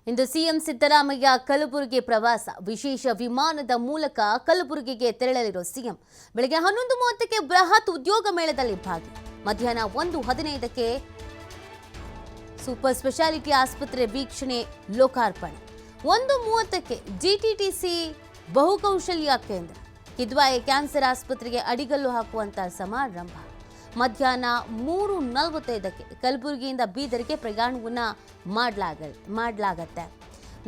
ಇಂದು CM Siddaramaiah Kalaburagi ಪ್ರವಾಸ ವಿಶೇಷ ವಿಮಾನದ ಮೂಲಕ ಕಲಬುರಗಿಗೆ ತೆರಳಲಿರೋ ಸಿಎಂ ಬೆಳಗ್ಗೆ 11:30ಕ್ಕೆ ಬೃಹತ್ ಉದ್ಯೋಗ ಮೇಳದಲ್ಲಿ ಭಾಗಿ ಮಧ್ಯಾಹ್ನ 1:15ಕ್ಕೆ ಸೂಪರ್ ಸ್ಪೆಷಾಲಿಟಿ ಆಸ್ಪತ್ರೆ ವೀಕ್ಷಣೆ ಲೋಕಾರ್ಪಣೆ 1:30ಕ್ಕೆ ಜಿಟಿಟಿಸಿ ಬಹುಕೌಶಲ್ಯ ಕೇಂದ್ರ ಕಿದ್ವಾಯಿ ಕ್ಯಾನ್ಸರ್ ಆಸ್ಪತ್ರೆಗೆ ಅಡಿಗಲ್ಲು ಹಾಕುವಂತ ಸಮಾರಂಭ ಮಧ್ಯಾಹ್ನ 3:45ಕ್ಕೆ ಕಲಬುರಗಿಯಿಂದ ಬೀದರ್ಗೆ ಪ್ರಯಾಣವನ್ನು ಮಾಡಲಾಗತ್ತೆ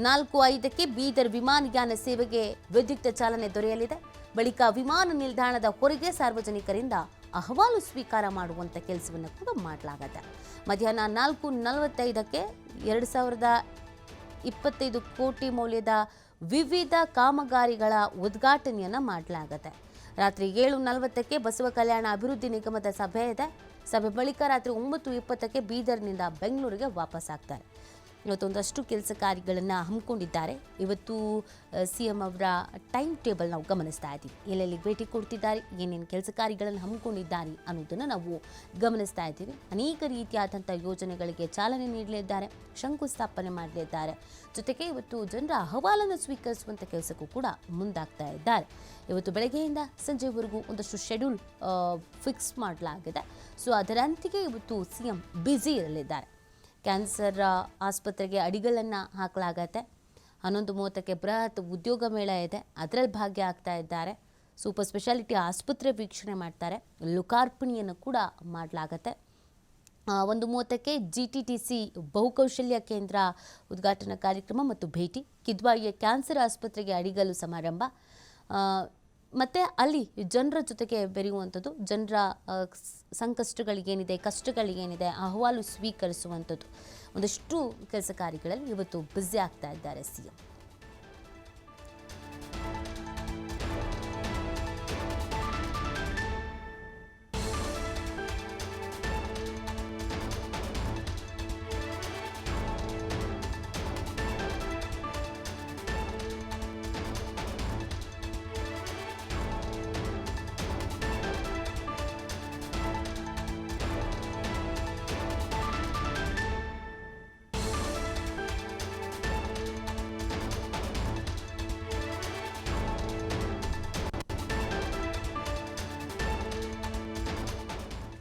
4:05ಕ್ಕೆ ಬೀದರ್ ವಿಮಾನಯಾನ ಸೇವೆಗೆ ವಿದ್ಯುಕ್ತ ಚಾಲನೆ ದೊರೆಯಲಿದೆ ಬಳಿಕ ವಿಮಾನ ನಿಲ್ದಾಣದ ಹೊರಗೆ ಸಾರ್ವಜನಿಕರಿಂದ ಅಹವಾಲು ಸ್ವೀಕಾರ ಮಾಡುವಂತ ಕೆಲಸವನ್ನು ಕೂಡ ಮಾಡಲಾಗುತ್ತೆ ಮಧ್ಯಾಹ್ನ 4:45ಕ್ಕೆ 2025 ಕೋಟಿ ಮೌಲ್ಯದ ವಿವಿಧ ಕಾಮಗಾರಿಗಳ ಉದ್ಘಾಟನೆಯನ್ನು ಮಾಡಲಾಗುತ್ತೆ ರಾತ್ರಿ 7:40ಕ್ಕೆ ಬಸವ ಕಲ್ಯಾಣ ಅಭಿವೃದ್ಧಿ ನಿಗಮದ ಸಭೆ ಇದೆ ಸಭೆ ಬಳಿಕ ರಾತ್ರಿ 9:20ಕ್ಕೆ ಬೀದರ್ನಿಂದ ಬೆಂಗಳೂರಿಗೆ ವಾಪಸ್ ಆಗ್ತಾರೆ ಇವತ್ತೊಂದಷ್ಟು ಕೆಲಸ ಕಾರ್ಯಗಳನ್ನು ಹಮ್ಮಿಕೊಂಡಿದ್ದಾರೆ ಇವತ್ತು ಸಿಎಂ ಅವರ ಟೈಮ್ ಟೇಬಲ್ ನಾವು ಗಮನಿಸ್ತಾ ಇದ್ದೀವಿ ಎಲ್ಲೆಲ್ಲಿ ಭೇಟಿ ಕೊಡ್ತಿದ್ದಾರೆ ಏನೇನು ಕೆಲಸ ಕಾರ್ಯಗಳನ್ನು ಹಮ್ಮಿಕೊಂಡಿದ್ದಾರೆ ಅನ್ನೋದನ್ನು ನಾವು ಗಮನಿಸ್ತಾ ಇದ್ದೀವಿ ಅನೇಕ ರೀತಿಯಾದಂಥ ಯೋಜನೆಗಳಿಗೆ ಚಾಲನೆ ನೀಡಲಿದ್ದಾರೆ ಶಂಕುಸ್ಥಾಪನೆ ಮಾಡಲಿದ್ದಾರೆ ಜೊತೆಗೆ ಇವತ್ತು ಜನರ ಅಹವಾಲನ್ನು ಸ್ವೀಕರಿಸುವಂಥ ಕೆಲಸಕ್ಕೂ ಕೂಡ ಮುಂದಾಗ್ತಾ ಇದ್ದಾರೆ ಇವತ್ತು ಬೆಳಗ್ಗೆಯಿಂದ ಸಂಜೆವರೆಗೂ ಒಂದಷ್ಟು ಶೆಡ್ಯೂಲ್ ಫಿಕ್ಸ್ ಮಾಡಲಾಗಿದೆ ಸೊ ಅದರಂತೆಯೇ ಇವತ್ತು ಸಿಎಂ ಬ್ಯುಸಿ ಇರಲಿದ್ದಾರೆ ಕ್ಯಾನ್ಸರ್ ಆಸ್ಪತ್ರೆಗೆ ಅಡಿಗಲನ್ನು ಹಾಕಲಾಗತ್ತೆ 11:30ಕ್ಕೆ ಬೃಹತ್ ಉದ್ಯೋಗ ಮೇಳ ಇದೆ ಅದರಲ್ಲಿ ಭಾಗ್ಯ ಆಗ್ತಾ ಇದ್ದಾರೆ ಸೂಪರ್ ಸ್ಪೆಷಾಲಿಟಿ ಆಸ್ಪತ್ರೆ ವೀಕ್ಷಣೆ ಮಾಡ್ತಾರೆ ಲೋಕಾರ್ಪಣೆಯನ್ನು ಕೂಡ ಮಾಡಲಾಗತ್ತೆ 1:30ಕ್ಕೆ ಜಿಟಿಟಿಸಿ ಬಹುಕೌಶಲ್ಯ ಕೇಂದ್ರ ಉದ್ಘಾಟನಾ ಕಾರ್ಯಕ್ರಮ ಮತ್ತು ಭೇಟಿ ಕಿದ್ವಾಯಿಯ ಕ್ಯಾನ್ಸರ್ ಆಸ್ಪತ್ರೆಗೆ ಅಡಿಗಲ್ಲು ಸಮಾರಂಭ ಮತ್ತು ಅಲ್ಲಿ ಜನರ ಜೊತೆಗೆ ಬೆರೆಯುವಂಥದ್ದು ಜನರ ಸಂಕಷ್ಟಗಳಿಗೇನಿದೆ ಕಷ್ಟಗಳಿಗೇನಿದೆ ಅಹವಾಲು ಸ್ವೀಕರಿಸುವಂಥದ್ದು ಒಂದಷ್ಟು ಕೆಲಸ ಕಾರ್ಯಗಳಲ್ಲಿ ಇವತ್ತು ಬ್ಯುಸಿ ಆಗ್ತಾ ಇದ್ದಾರೆ ಸಿಎಂ